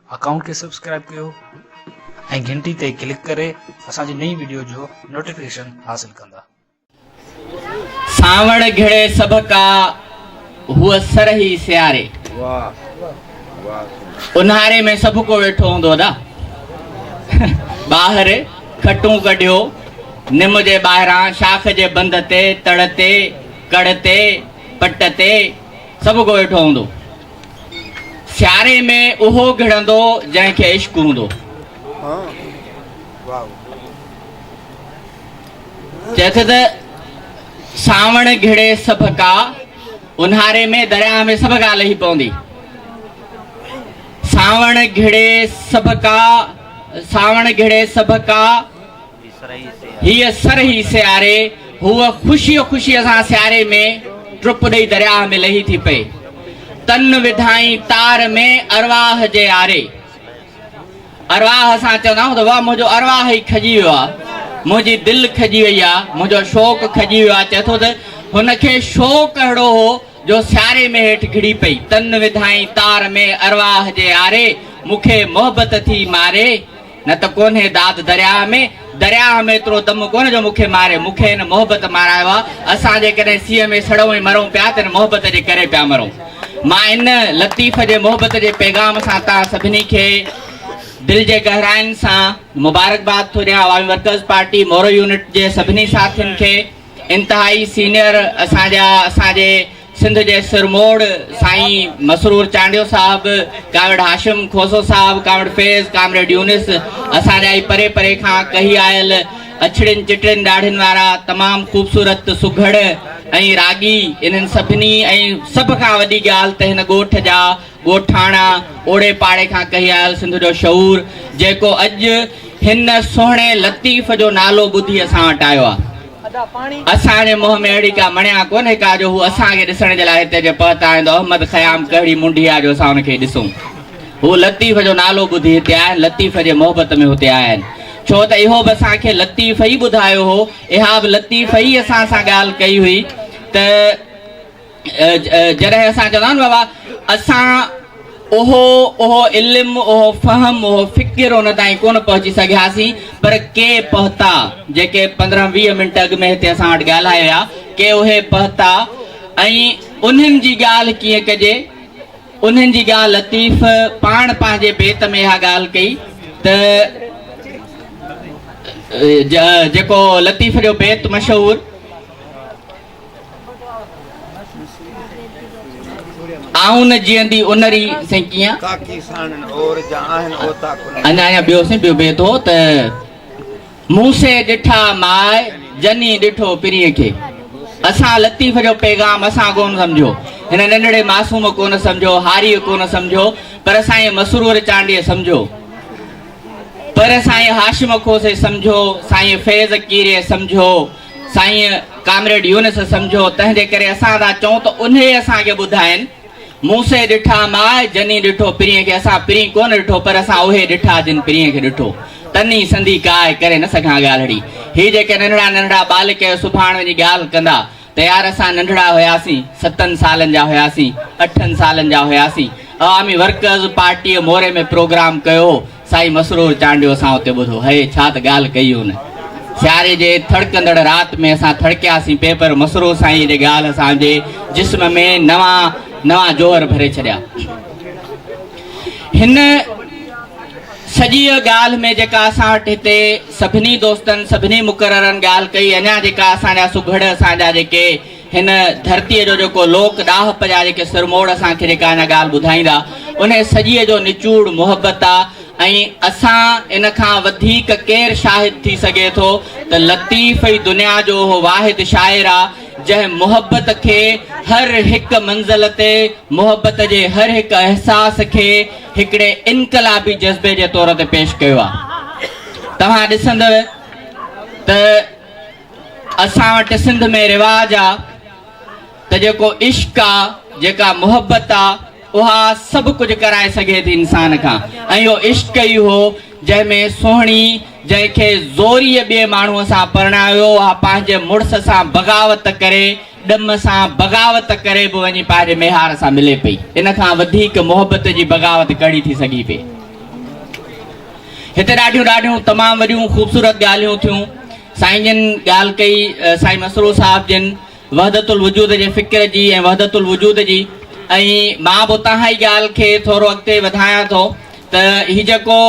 Account के subscribe कयो ऐं घंटी ते क्लिक करे असांजी नई वीडियो जो नोटिफिकेशन हासिल कंदा। सावण घिड़े सब का हुआ सरही सियारे, उन्हारे में सब को वेठो होंदो दा बाहर खटू कढियो निम जे ॿाहिरां शाख जे बंद ते तड़ ते कड़ ते पट ते सब को वेठो होंदो। सियारे में उहो घिड़ंदो जंहिंखे इश्क हूंदो। चएथे त सावण घिड़े सब का, उन्हारे में दरिया में सब ॻाल्हि ही पवंदी। सावण घिड़े सब का, सावण घिड़े सब का हीअ सरही सियारे, हुआ खुशी खुशी असां सियारे में ट्रुप ॾेई दरिया में लही थी पए। तन विधाई तार में अरवाह जे आरे, अरवाह असां चवंदा आहियूं त वाह मुंहिंजो अरवाह ई खजी वियो आहे, मुंहिंजी दिलि खजी वई आहे, मुंहिंजो शौक़ु खजी वियो आहे। चए थो त हुनखे शौक़ु अहिड़ो हो जो सियारे में हेठि घिड़ी पई। तन विधाई तार में अरवाह जे आरे, मूंखे मोहबत थी मारे, न त कोन्हे दाद दरिया में, दरिया में एतिरो दम कोन्हे जो मूंखे मारे, मूंखे हिन मोहबत मारायो आहे। असां जेकॾहिं सीअ में सड़ऊं ऐं मरूं पिया त हिन मोहबत जे करे पिया मरूं। मां इन लतीफ़ जे मोहबत जे पैगाम सां तव्हां सभिनी खे दिल जे गहराइनि सां मुबारकबाद थो ॾियां। अवामी मर्कज़ पार्टी मोरो यूनिट जे सभिनी साथियुनि खे, इंतिहाई सीनियर असांजे सिंध जे सिरमोड़ साईं मसरूर चांडियो साहब, कामिड़ हाशिम खोसो साहब, कामिड़ फैज़, कामरेड यूनिस, असांजा ई परे परे खां कही आयल अछड़िन चिटड़िन ॾाढ़िन वारा तमामु ख़ूबसूरत सुघड़ ऐं रागी, इन्हनि सभिनी ऐं सभ खां वॾी ॻाल्हि त हिन ॻोठ जा ॻोठाणा ओड़े पाड़े खां कही आयल सिंध जो शऊर, जेको अॼु हिन सुहिणे लतीफ़ जो नालो ॿुधी असां वटि आयो आहे। असांजे मुंहं में अहिड़ी का मणिया कोन्हे का जो हू असांखे ॾिसण जे लाइ हिते जे पहुता ईंदो। अहमद ख़याम कहिड़ी मुंडिया जो असां हुनखे ॾिसूं। हू लतीफ़ जो नालो ॿुधी हिते आया आहिनि, लतीफ़ जे मोहबत में हुते आया आहिनि। छो त इहो बि असांखे लतीफ़ ई ॿुधायो हो, इहा बि लतीफ़ ई असां सां ॻाल्हि कई हुई त जॾहिं असां चवंदा आहियूं बाबा असां ओहो इल्म, ओहो फ़हम, ओहो फ़िक्र उन ताईं कोन पहुची सघियासीं, पर के पहुता जेके 15-20 मिंट अॻु में हिते असां वटि ॻाल्हाए विया, के उहे पहुता। ऐं उन्हनि जी ॻाल्हि कीअं कजे, उन्हनि जी ॻाल्हि लतीफ़ पाण पंहिंजे बेत में इहा ॻाल्हि कई त जेको लतीफ़ जो बेत मशहूर आऊं न जीअंदी उनरी से कीअं अञा ॿियो से ॿियो बेत हो त मूं से ॾिठा माए जनी ॾिठो पिरीअ खे। असां लतीफ़ जो पैगाम असां कोन सम्झो, हिन नंढड़े मासूम कोन सम्झो, हारीअ कोन सम्झो, पर साईं मसरूर चांडीअ सम्झो, पर साईं हाशिम खोसे सम्झो, साईं फैज़ कीरे सम्झो, साईं कामरेड यूनिस सम्झो। तंहिंजे करे असां था चऊं त उन्हे असांखे ॿुधाइनि मूं से ॾिठा माए जनी ॾिठो पिरीअ खे। असां पिरी कोन ॾिठो, पर असां उहे ॾिठा जिन पिरीअ खे ॾिठो। तनी संधी काय करे न सघां ॻाल्हि। ही जेके नंढड़ा नंढड़ा बालिक सुभाणे वञी ॻाल्हि कंदा त यार असां नंढड़ा हुयासीं, 7 सालनि जा हुयासीं, 8 सालनि जा हुयासीं, अवामी मर्कज़ पार्टीअ मोरे में प्रोग्राम कयो, साईं मसरूर चांडियो असां हुते ॿुधो। हे छा त ॻाल्हि कई हुन। सियारे जे थड़कंदड़ राति में असां थड़कियासीं पेपर, मसरूर साईं जी ॻाल्हि असांजे जिस्म में नवां जोहर भरे छॾिया। हिन सॼी ॻाल्हि में जेका असां वटि हिते सभिनी दोस्तनि, सभिनी मुक़ररनि ॻाल्हि कई, अञा जेका असांजा सुघड़, असांजा जेके हिन धरतीअ जो जेको लोक ॾाहप जा जेके सिरमोड़ असांखे जेका अञा ॻाल्हि ॿुधाईंदा, उन सॼीअ जो निचूड़ मोहबत आहे। ऐं असां इन खां वधीक केरु शाहिद थी सघे थो त लतीफ़ ई दुनिया जो उहो वाहिद शाइर आहे जंहिं मोहबत खे हर हिकु मंज़िल ते, मोहबत जे हर हिकु अहसास खे हिकिड़े इनकलाबी जज़्बे जे तौर ते पेश कयो आहे। तव्हां ॾिसंदव त असां वटि सिंध में रिवाज आहे त जेको इश्क आहे, जेका मोहबत आहे, उहा सभु कुझु कराए सघे थी इंसान खां। ऐं इहो इश्क ई हो जंहिंमें सोहिणी, जंहिंखे ज़ोरीअ ॿिए माण्हूअ सां परणायो, उहा पंहिंजे मुड़ुस सां बग़ावत करे, ॾम सां बग़ावत करे बि वञी पंहिंजे मेहार सां मिले पई। इन खां वधीक मोहबत जी बग़ावत कड़ी थी सघी पई। हिते ॾाढियूं तमामु वॾियूं ख़ूबसूरत ॻाल्हियूं थियूं। साईं जन ॻाल्हि कई साईं मसरूर साहिब जन वहदतुल वजूद जे फ़िक्र जी ऐं वहदतुल वजूद जी। ऐं मां बि उतां ई ॻाल्हि खे थोरो अॻिते वधायां थो त हीउ जेको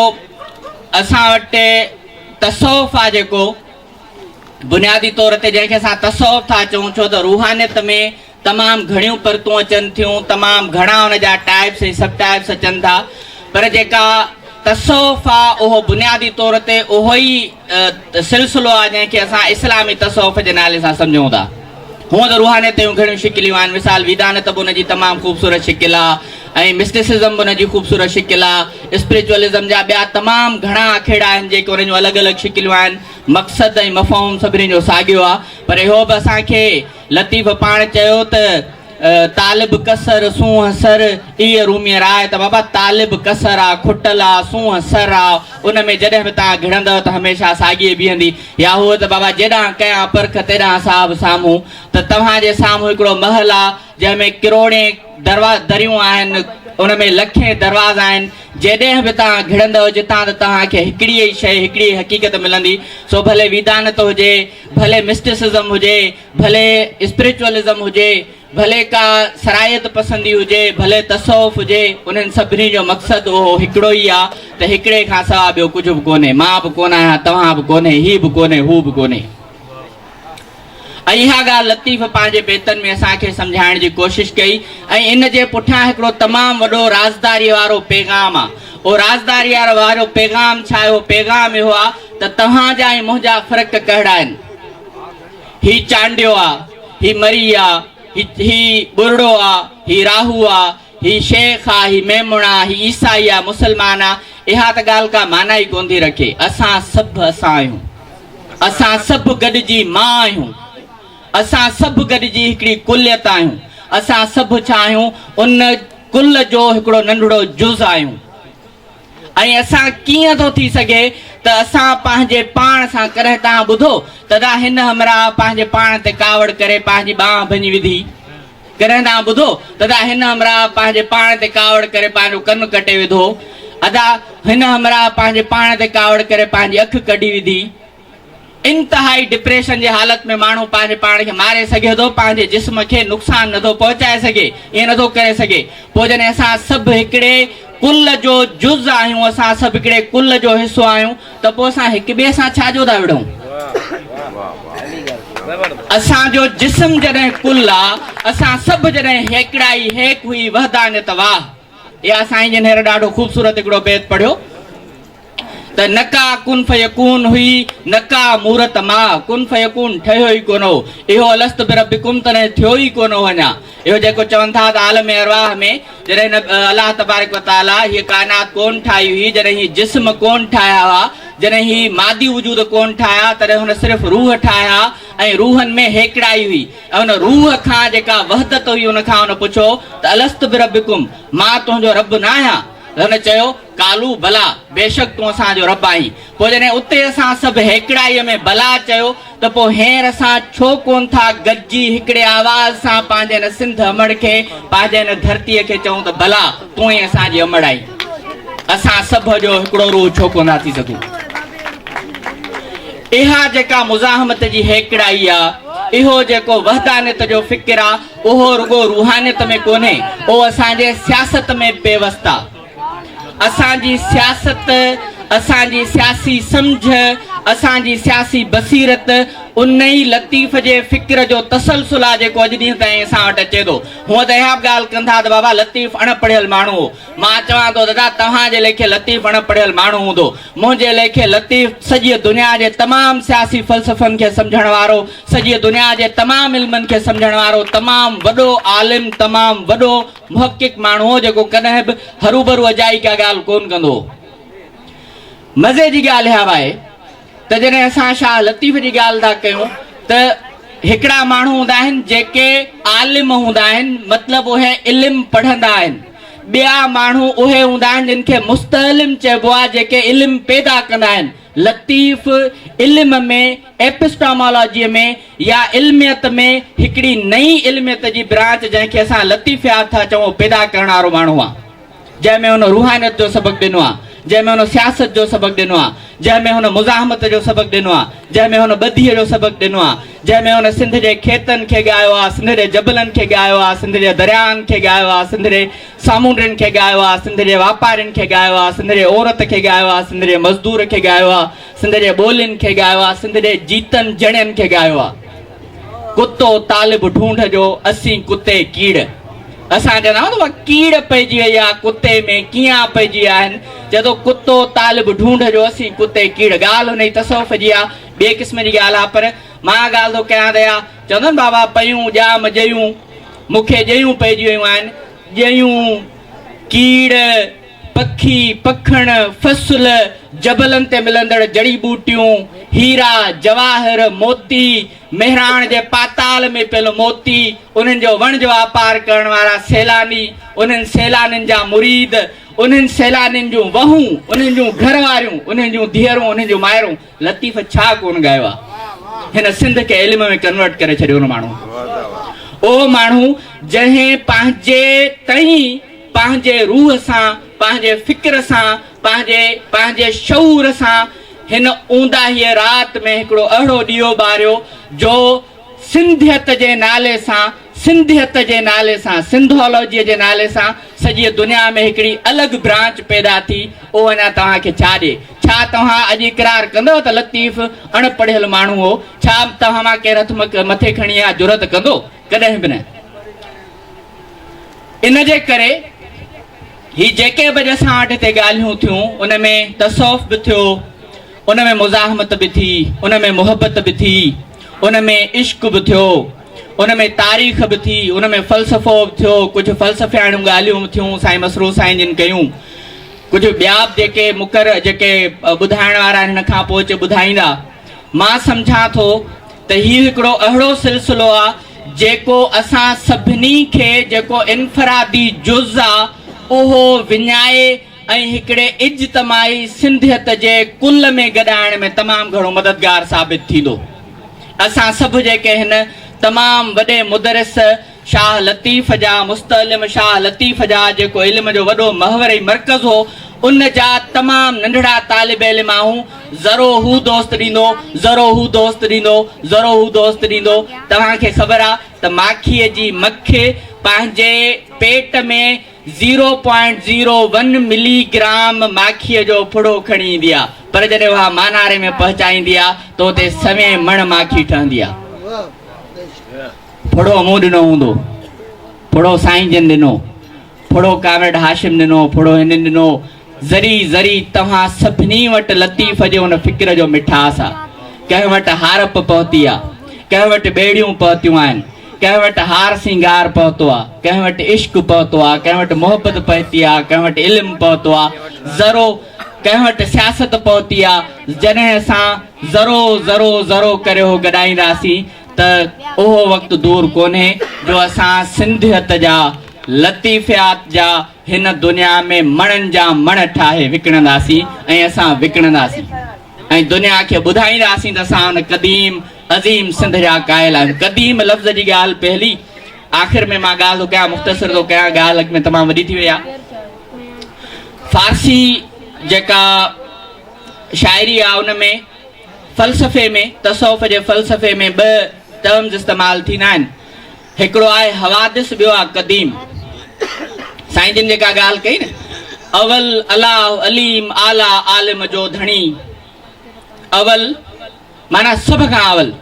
असां वटि तसौफ़ आहे, जेको बुनियादी तौर ते जंहिंखे असां तसौफ़ था चऊं, छो त रूहानियत में तमामु घणियूं परतूं अचनि थियूं, तमामु घणा हुन जा टाइप्स ऐं सब टाइप्स अचनि था, पर जेका तसौफ़ आहे उहो बुनियादी तौर ते उहो ई सिलसिलो आहे जंहिंखे असां इस्लामी तसौफ़ जे नाले सां सम्झूं था। हूअं त रूहानियत जूं घणियूं शिकिलियूं आहिनि, मिसाल विदानत बि उनजी तमामु ख़ूबसूरत शिकिल आहे ऐं मिस्टिसिज़म बि उनजी ख़ूबसूरत शिकिल आहे। स्पिरिचुअलिज़म जा ॿिया तमामु घणा अखेड़ा आहिनि जेके उन जूं अलॻि अलॻि शिकिलियूं आहिनि। मक़सदु ऐं मफ़हूम सभिनी जो साॻियो आहे, पर इहो बि असांखे लतीफ़ पाण चयो त तालिब कसर सूंह सर इहे रूमीअ राय, त बाबा तालिब कसर आहे, खुटल आहे, सूंह सर आहे, उन में जॾहिं बि तव्हां घिड़ंदव त हमेशह साॻी बीहंदी। या उहो त बाबा जेॾां कयां परख तेॾां साहब साम्हूं, त तव्हांजे साम्हूं हिकिड़ो महल आहे जंहिंमें किरोड़े दरियूं आहिनि, उन में लखे दरवाज़ा आहिनि, जॾहिं बि तव्हां घिड़ंदव जितां त तव्हांखे हिकिड़ी ई शइ, हिकिड़ी हक़ीक़त मिलंदी। सो भले विदानत हुजे, भले मिस्टिसिज़म हुजे, भले स्पिरिचुअलिज़म हुजे, भले का सरायत पसंदी हुजे, भले तसौफ़ हुजे, उन्हनि सभिनी जो मक़सदु उहो हिकिड़ो ई आहे त हिकिड़े खां सवाइ ॿियो कुझु बि कोन्हे। मां बि कोन आहियां, तव्हां बि कोन्हे, हीउ बि कोन्हे, हू बि कोन्हे। ऐं इहा ॻाल्हि लतीफ़ पंहिंजे बेतनि में असांखे सम्झाइण जी कोशिशि कई। ऐं इन जे पुठियां हिकिड़ो तमामु वॾो राज़दारी वारो पैगाम आहे। उहो राज़दारी वारो पैगाम छा आहे? उहो पैगाम इहो आहे त तव्हांजा ऐं मुंहिंजा फ़र्क़ कहिड़ा आहिनि। हीउ चांडियो आहे, हीउ मरी आहे, ही बुरड़ो आहे, ही राहू आहे, ही शेख आहे, ही मेमुणा, ही ईसाई आहे, मुसलमान आहे, इहा त ॻाल्हि का माना ई कोन थी रखे। असां सभु असां आहियूं, असां सभु गॾिजी मां आहियूं, असां सभु गॾिजी हिकिड़ी कुलियत आहियूं, असां सभु छा आहियूं? उन कुल जो हिकिड़ो नंढड़ो जुज़ आहियूं। ऐं असां कीअं थो थी सघे त असां पंहिंजे पाण सां, कॾहिं तव्हां ॿुधो तॾहिं हिन हमरा पंहिंजे पाण ते कावड़ करे पंहिंजी बांह भञी विधी, कॾहिं तव्हां ॿुधो तॾहिं हिन हमरा पंहिंजे पाण ते कावड़ करे पंहिंजो कनु कटे विधो, अदा हिन हमरा पंहिंजे पाण ते कावड़ करे पंहिंजी अखि कढी विधी। इंतिहाई डिप्रेशन जे हालत में माण्हू पंहिंजे पाण खे मारे सघे थो, पंहिंजे जिस्म खे नुक़सान नथो पहुचाए सघे, ईअं नथो करे सघे। पोइ जॾहिं असां सभु हिकिड़े कुल जो जुज़ आहियूं, असां सभु हिकिड़े कुल जो हिसो आहियूं, त पोइ असां हिक ॿिए सां छाजो था विढ़ूं? असांजो जिस्म जॾहिं कुल आहे, असां सभु जॾहिं हिकिड़ा ई हेक हुई वहदानियत वाह। इहा साईं जन हींअर ॾाढो ख़ूबसूरत हिकिड़ो बेत पढ़ियो त नका कुन फयकून हुई, नका मूरत मां, कुन फयकून ठहियो ई कोन हो, इहो अलस्त बिरब्बिकुम तॾहिं थियो ई कोन हो अञा। इहो जेको चवनि था त आलम अरवाह में जॾहिं अलाह तबारक व तआला हीअ काइनात कोन ठाही हुई, जॾहिं हीअ जिस्म कोन ठाहिया हुआ, जॾहिं ही मादी वजूद कोन ठाहिया, तॾहिं हुन सिर्फ़ु रूह ठाहिया ऐं रूहनि में हेकड़ाई हुई। ऐं हुन रूह खां जेका वहदत हुई उन खां हुन पुछो त अलस्त बिरब्बिकुम, मां तुंहिंजो रब न आहियां? हुन चयो कालू भला, बेशक तूं असांजो रब आहीं। पोइ जॾहिं उते असां सभु हेकड़ाईअ में भला चयो त पोइ हींअर असां छो कोन था गॾिजी हिकिड़े आवाज़ सां पंहिंजे हिन सिंध अमड़ खे, पंहिंजे हिन धरतीअ खे चऊं त भला तूं ई असांजी अमड़ आहीं? असां सभु जो हिकिड़ो रूह छो कोन था थी सघूं? इहा जेका मुज़ाहमत जी हेकड़ाई आहे, इहो जेको वहदानियत जो फ़िक्र आहे, उहो रुगो रूहानियत में कोन्हे, उहो असांजे सियासत में पेवस्त आहे। असांजी सियासत, असांजी सियासी सम्झ, असांजी सियासी बसीरत उन ई लतीफ़ जे फ़िक्र जो तसलसल आहे जेको अॼु ॾींहं ताईं असां वटि अचे थो। हूअं त इहा बि ॻाल्हि कंदा त बाबा लतीफ़ अणपढ़ियल माण्हू हो। मां चवां थो दादा तव्हांजे लेखे लतीफ़ अणपढ़ियल माण्हू हूंदो, मुंहिंजे लेखे लतीफ़ सॼी दुनिया जे तमामु सियासी फ़लसफ़नि खे सम्झण वारो, सॼी दुनिया जे तमामु इल्मनि खे सम्झण वारो, तमामु वॾो आलिम, तमामु वॾो मुहक़िक़ माण्हू हो जेको कॾहिं बि हरूभरू अजाई का ॻाल्हि कोन कंदो। मज़े जी ॻाल्हि इहा आहे त जॾहिं असां शाह लतीफ़ जी ॻाल्हि था कयूं त हिकिड़ा माण्हू हूंदा आहिनि जेके आलिम हूंदा आहिनि, मतिलबु उहे इल्मु पढ़ंदा आहिनि। ॿिया माण्हू उहे हूंदा आहिनि जिन खे मुस्तइलिम चइबो आहे, जेके इल्मु पैदा कंदा आहिनि। लतीफ़ इल्म में, एपिस्टोमोलॉजीअ में या इल्मियत में हिकिड़ी नई इल्मियत जी ब्रांच जंहिंखे असां लतीफ़ियात था चऊं पैदा करण वारो माण्हू आहे, जंहिंमें हुन रूहानियत जो सबक़ु ॾिनो आहे। जंहिंमें हुन सियासत जो सबक़ ॾिनो आहे, जंहिंमें हुन मुज़ाहमत जो सबक़ ॾिनो आहे, जंहिंमें हुन ॿधीअ जो सबक़ ॾिनो आहे, जंहिंमें हुन सिंध जे खेतनि खे ॻायो आहे, सिंध जे जबलनि खे ॻायो आहे, सिंध जे दरियाहनि खे ॻायो आहे, सिंध जे सामुंडनि खे ॻायो आहे, सिंध जे वापारियुनि खे ॻायो आहे, सिंध जे औरत खे ॻायो आहे, सिंध जे मज़दूर खे ॻायो आहे, सिंध जे ॿोलियुनि खे ॻायो आहे, सिंध जे जीतनि जणियनि खे ॻायो आहे। कुतो तालिब ढूंढ जो असीं कुते कीड़, असां चवंदा आहियूं न कीड़ पइजी वई आहे कुते में, कीअं पइजी आहिनि, चए कुतो तालिब ढूंढ जो असीं कुते कीड़। ॻाल्हि हुन जी तसौफ़ जी आहे, ॿिए क़िस्म जी ॻाल्हि आहे, पर मां ॻाल्हि थो कयां दया चवंदा बाबा पयूं ॼाम जयूं मूंखे जयूं पइजी वियूं आहिनि, जयूं कीड़ पखी पखण फसुल जबलनि ते मिलंदड़ जड़ी बूटियूं हीरा जवाहर मोती मेहराण जे पाताल में पियल मोती, उन्हनि जो वण जो वापार करण वारा सैलानी, उन्हनि सैलानियुनि जा मुरीद, उन्हनि सैलानियुनि जूं वहूं, उन्हनि जूं घर वारियूं, उन्हनि जूं धीअरूं, उन्हनि जूं माइरूं, लतीफ़ छा कोन ॻायो आहे। हिन सिंध खे इल्म में कन्वर्ट करे छॾियो हुन माण्हू, उहो माण्हू जंहिं पंहिंजे ताईं पंहिंजे रूह सां, पंहिंजे फिक्र सां, पंहिंजे शऊर सां हिन ऊंदाहीअ राति में हिकिड़ो अहिड़ो ॾीओ ॿारियो जो सिंधियत जे नाले सां, सिंधियत जे नाले सां, सिंधोलॉजीअ जे नाले सां सॼी दुनिया में हिकिड़ी अलॻि ब्रांच पैदा थी। उहो अञा तव्हांखे छा ॾिए? छा तव्हां अॼु इक़रार कंदो त लतीफ़ अणपढ़ियल माण्हू हो? छा तव्हां मां केरु हथ मथे खणी आहे जुरत कंदो? कॾहिं बि न। इन जे करे ही जेके बि असां वटि हिते ॻाल्हियूं थियूं, उन में तसौफ़ बि थियो, उन में मुज़ाहमत बि थी, उन में मुहबत बि थी, उन में इश्क बि थियो, उन में तारीख़ बि थी, उन में फ़लसफ़ो बि थियो, कुझु फ़लसफ़ियाणियूं ॻाल्हियूं बि थियूं साईं मसरूर साईं जिन कयूं, कुझु ॿिया बि जेके मुकर जेके ॿुधाइण वारा हिन खां पोइ अची ॿुधाईंदा। मां सम्झां थो त हीउ हिकिड़ो अहिड़ो सिलसिलो आहे जेको असां सभिनी खे जेको इनफरादी जुज़ आहे उहो विञाए ऐं हिकिड़े इज्तमाही सिंधियत जे कुल में गॾाइण में तमामु घणो मददगार साबित थींदो। असां सभु जेके हिन तमामु वॾे मुदरिस शाह लतीफ़ जा, मुस्तइलिम शाह लतीफ़ जा जेको इल्म जो वॾो महवरी मर्कज़ हो, उन जा तमामु नंढड़ा तालिब इल्म आहियूं। ज़रो हू दोस्त ॾींदो, ज़रो हू दोस्त ॾींदो, ज़रो हू दोस्त ॾींदो। तव्हांखे ख़बर आहे त माखीअ जी मख पंहिंजे पेट में 0.01 मिलीग्राम माखीअ जो फुड़ो खणी ईंदी आहे, पर जॾहिं उहा मानारे में पहुचाईंदी आहे त उते सवे मण माखी ठहंदी आहे। फुड़ो मूं ॾिनो हूंदो, फुड़ो साईं जन ॾिनो, फुड़ो कामिड़ हाशिम ॾिनो, फुड़ो हिन ॾिनो। ज़री ज़री तव्हां सभिनी वटि लतीफ़ जे हुन फ़िक्र जो मिठास आहे। कंहिं वटि हारप पहुती आहे, कंहिं वटि ॿेड़ियूं पहुतियूं आहिनि, कंहिं वटि हार सिंगार पहुतो आहे, कंहिं वटि इश्क पहुतो आहे, कंहिं वटि मोहबत पहुती आहे, कंहिं वटि इल्मु पहुतो आहे, ज़रो कंहिं वटि सियासत पहुती आहे। जॾहिं असां ज़रो ज़रो ज़रो करे उहो गॾाईंदासीं त उहो वक़्तु दूर कोन्हे जो असां सिंधियत जा लतीफ़ियात जा हिन दुनिया में मणनि जा मण ठाहे विकिणंदासीं ऐं असां विकिणंदासीं ऐं दुनिया खे ॿुधाईंदासीं त असां हुन क़दीम अज़ीम सिंध जा क़ाइल आहियूं। क़दीम लफ़्ज़ जी ॻाल्हि पहली, आख़िर में मां ॻाल्हि थो कयां, मुख़्तसिर थो कयां, ॻाल्हि अॻ में तमामु वॾी थी वई आहे। फारसी जेका शाइरी आहे उन में फ़लसफ़े में, तसौफ़ जे फ़लसफ़े में ॿ टर्म्स इस्तेमालु थींदा आहिनि। हिकिड़ो आहे हवादिस, ॿियो आहे क़दीम। साईं जिन जेका ॻाल्हि कई न, अवल अलाह अलीम आला आलिम जो धणी, अवल माना सभ खां अवल।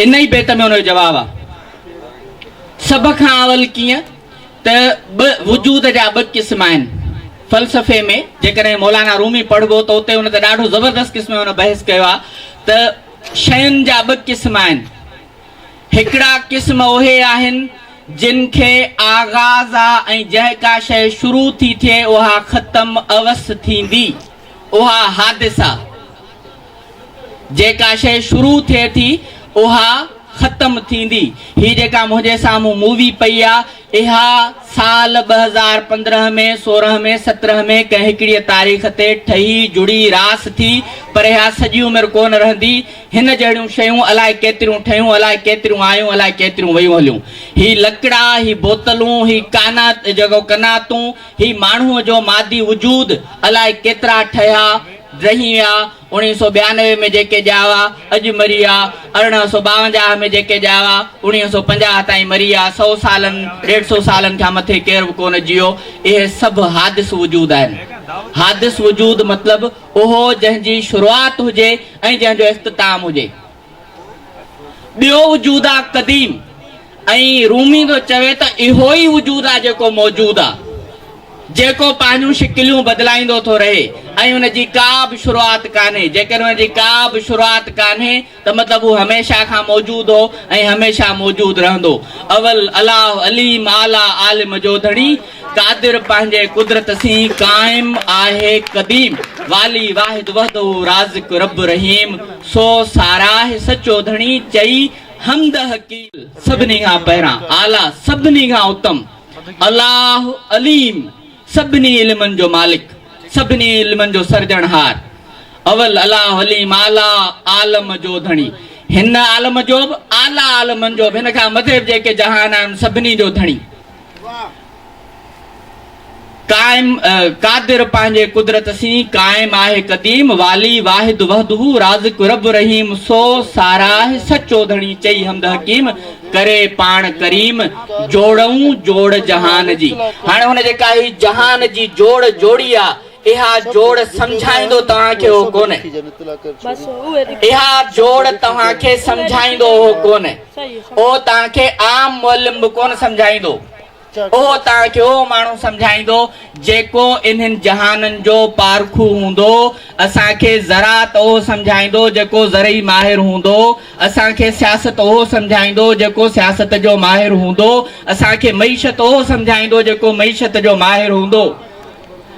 इन ई बेत में हुनजो जवाबु आहे। सभ खां अवल कीअं त वजूद जा ॿ क़िस्म आहिनि फ़लसफ़े में। जेकॾहिं मौलाना रूमी पढ़बो त उते हुन त ॾाढो ज़बरदस्त क़िस्म हुन बहस कयो आहे त शयुनि जा ॿ क़िस्म आहिनि। हिकिड़ा क़िस्म उहे आहिनि जिन खे आगाज़ आहे ऐं जंहिं का शइ शुरू थी थिए उहा ख़तम अवस थींदी, उहा हादिस आहे। जेका शइ शुरू थिए थी उहा ख़तम थींदी। ही जेका मुंहिंजे साम्हूं मूवी पई आहे, इहा साल 2015 में 16 में 17 में कंहिं हिकिड़ी तारीख़ ते ठही जुड़ी रास थी, पर इहा सॼी उमिरि कोन रहंदी। हिन जहिड़ियूं शयूं अलाए केतिरियूं ठहियूं, अलाए केतिरियूं आयूं, अलाए केतिरियूं वयूं हलियूं। ही लकड़ा, ही बोतलूं, ही कानात जेको कनातूं, ही माण्हूअ जो मादी वजूद अलाए केतिरा ठहिया रही विया। 1992 में जेके ॼावा अॼु मरी विया, 1852 में जेके ॼावा 1950 ताईं मरी विया। 100 सालनि 150 सालनि खां मथे केर बि कोन जियो। इहे सभु हादिस वजूद आहिनि। हादिस वजूद मतिलबु उहो जंहिंजी शुरूआत हुजे ऐं जंहिंजो इख़्तिताम हुजे। ॿियो वजूद आहे क़दीम, ऐं रूमी थो चवे त इहो ई वजूद आहे जेको मौजूद आहे, जेको पंहिंजूं शिकिलियूं बदिलाईंदो थो रहे ऐं हुनजी का बि शुरूआत कान्हे। जेकर हुनजी का बि शुरूआत कान्हे त मतिलबु हू हमेशह खां मौजूद हो ऐं हमेशह मौजूद रहंदो। अवल अलाह अलीम आला आलिम जो धणी, कादिर पंहिंजे कुदरत सी काइम आहे क़दीम, वाली वाहिद वहदहू राज़िक रब रहीम, सो साराह सचो धणी चई हमद हकील। सभिनी खां पहिरां आला, सभिनी खां उत्तम अलाह अलीम, सभिनी इल्मनि जो मालिक, सभिनी इल्मनि जो सर्जनहार। अवल अलाह अलीम आला आलम जो धणी, हिन आलम जो बि आला आलमनि जो बि, हिन खां मथे जेके जहान आहिनि सभिनी जो धणी। काइम कादिर पंहिंजे कुदरत सी काइम आहे क़दीम, वाली वाहिद वहदहू राज़िक रब रहीम, सो साराह सचो धणी चई हमद हकीम, करे पाण करीम जोड़ऊं जोड़ जहान जी। हाणे हुन जेका ही जहान जी जोड़ जोड़ी आहे, इहा जोड़ सम्झाईंदो तव्हांखे हो कोन्हे। इहा जोड़ तव्हांखे सम्झाईंदो हो कोन्हे। ओ तव्हांखे आम मुअल्लिम बि कोन सम्झाईंदो। ओ तव्हांखे उहो माण्हू सम्झाईंदो जेको इन्हनि जहाननि जो पारखू हूंदो। असांखे ज़रात उहो सम्झाईंदो जेको ज़रई माहिर हूंदो। असांखे सियासत उहो सम्झाईंदो जेको सियासत जो माहिर हूंदो। असांखे मईशत उहो सम्झाईंदो जेको मईशत जो माहिर हूंदो।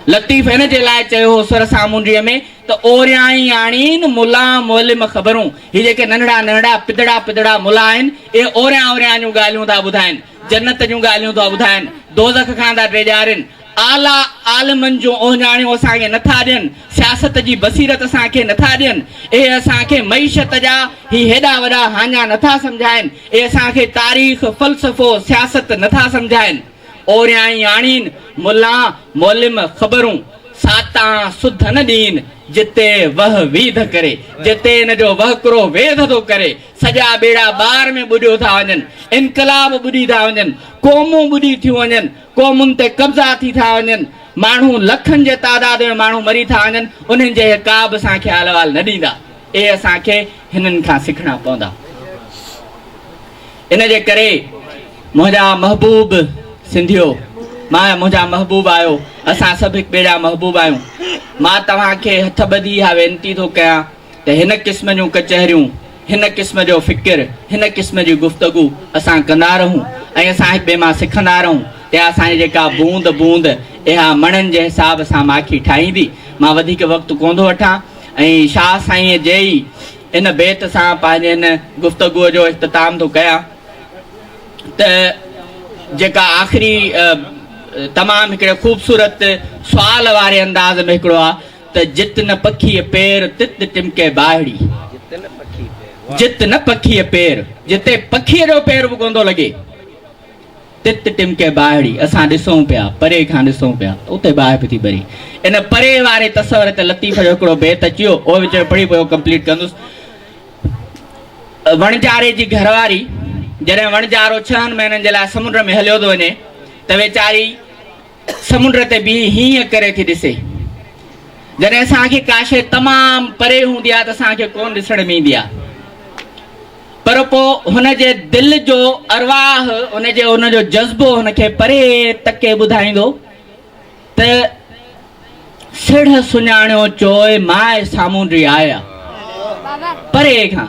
लतीफ़ हिन जे लाइ चयो हो सुर सामुंडीअ में त ओरियाई आणीन मुला मुअल्लिम ख़बरूं। ही जेके नंढड़ा नंढड़ा पिदड़ा पिदड़ा मुला आहिनि, इहे ओरियां ओरियां जूं ॻाल्हियूं था ॿुधाइनि, जन्नत जूं ॻाल्हियूं था ॿुधाइनि, दोज़ख खां था ॾेॼारिनि। आला आलमनि जूं ओहञाणियूं असांखे नथा ॾियनि, सियासत जी बसीरत असांखे नथा ॾियनि। इहे असांखे मईशत जा ही हेॾा वॾा हाञा नथा सम्झाइनि। इहे असांखे तारीख़ फ़लसफ़ो सियासत नथा सम्झाइनि। ओरियाई आणीन मुला मुअल्लिम ख़बरूं, सातां सुध न ॾीन जिते वह वीध करे, जिते इन जो वहकिरो वेध थो करे। सॼा बेड़ा ॿार में ॿुॾियो था वञनि, इनकलाब ॿुॾी था वञनि, क़ौमूं ॿुॾी थियूं वञनि, क़ौमुनि ते कब्ज़ा थी था वञनि, माण्हू लखनि जे तादाद में माण्हू मरी था वञनि। उन्हनि जे का बि असांखे हाल वाल न ॾींदा। इहे असांखे हिननि खां सिखणा पवंदा। इन जे करे मुंहिंजा महबूब सिंधियो, मां मुंहिंजा महबूब आहियो, असां सभु हिकु ॿिए जा महबूब आहियूं। मां तव्हांखे हथ ॿधी इहा वेनिती थो कयां त हिन क़िस्म जूं कचहरियूं, हिन क़िस्म जो फ़िकिर, हिन क़िस्म जी गुफ़्तगू असां कंदा रहूं ऐं असां हिकु ॿिए मां सिखंदा रहूं। त असांजी जेका बूंद बूंद इहा मणनि जे हिसाब सां माखी ठाहींदी। मां वधीक वक़्तु कोन थो वठां ऐं शाह साईं जे ई इन बेत सां पंहिंजे हिन गुफ़्तगूअ जो इख़्तिताम थो कयां त जेका आख़िरी तमामु हिकिड़े ख़ूबसूरत सुवाल वारे अंदाज़ में हिकिड़ो आहे त जित न पखीअ पेर तित टिमके बाहिड़ी। जित न पखीअ पेर, जिते पखीअ जो पेर बि कोन थो लॻे, तित टिमके बाहिड़ी। असां ॾिसूं पिया, परे खां ॾिसूं पिया, उते बाहि पई थी भरी। इन परे वारे तस्वर ते लतीफ़ जो हिकिड़ो बेत अची वियो, उहो विच में पढ़ी पियो, कंप्लीट कंदुसि। वणजारे जी घरवारी जॾहिं वणजारो 6 महीननि जे लाइ समुंड में हलियो थो वञे त वेचारी समुंड ते बीह हीअं करे थी ॾिसे। जॾहिं असांखे का शइ तमामु परे हूंदी आहे त असांखे कोन ॾिसण में ईंदी आहे, पर पोइ हुनजे दिलि जो अरवाह, हुनजो जज़्बो हुनखे परे तके ॿुधाईंदो त सिढ़ सुञाणियो चोए माए सामुंडी आया। परे खां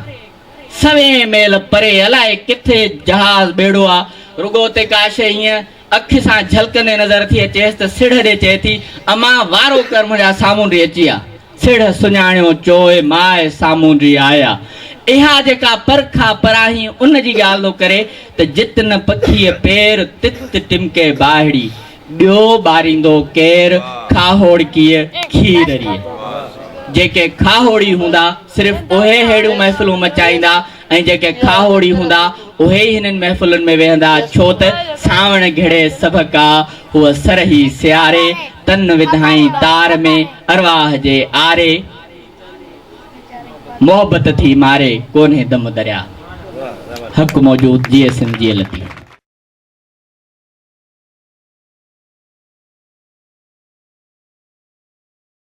सवे मेल परे, अलाए किथे जहाज़ बेड़ो आहे, रुगो ते का शइ हीअं अखि सां झलकंदे नज़र थी अचेसि त सिढ़ ॾे चए थी अमां वारो कर मुंहिंजा सामुंडी अची आहे। सिढ़ सुञाणियो चोए माए सामुंडी आया। इहा जेका परखा पराही उन जी ॻाल्हि थो करे त जित न पखीअ पेर तित टिमके बाहिड़ी, ॿियो ॿारींदो केर खाहोड़ कीअ खीरड़ीअ। जेके खाहोड़ी हूंदा सिर्फ़ उहे हेड़ियूं महफ़िलूं मचाईंदा ऐं जेके खाहोड़ी हूंदा उहे ई हिननि महफ़िलुनि में वेहंदा छो त सावण घिड़े सभ का हूअ सरही सियारे तन विधाई तार में अरवाह जे आरे मोहब्बत थी मारे कोन्हे दम दरिया हक़ मौजूद जीअ सिंध जीअ लती।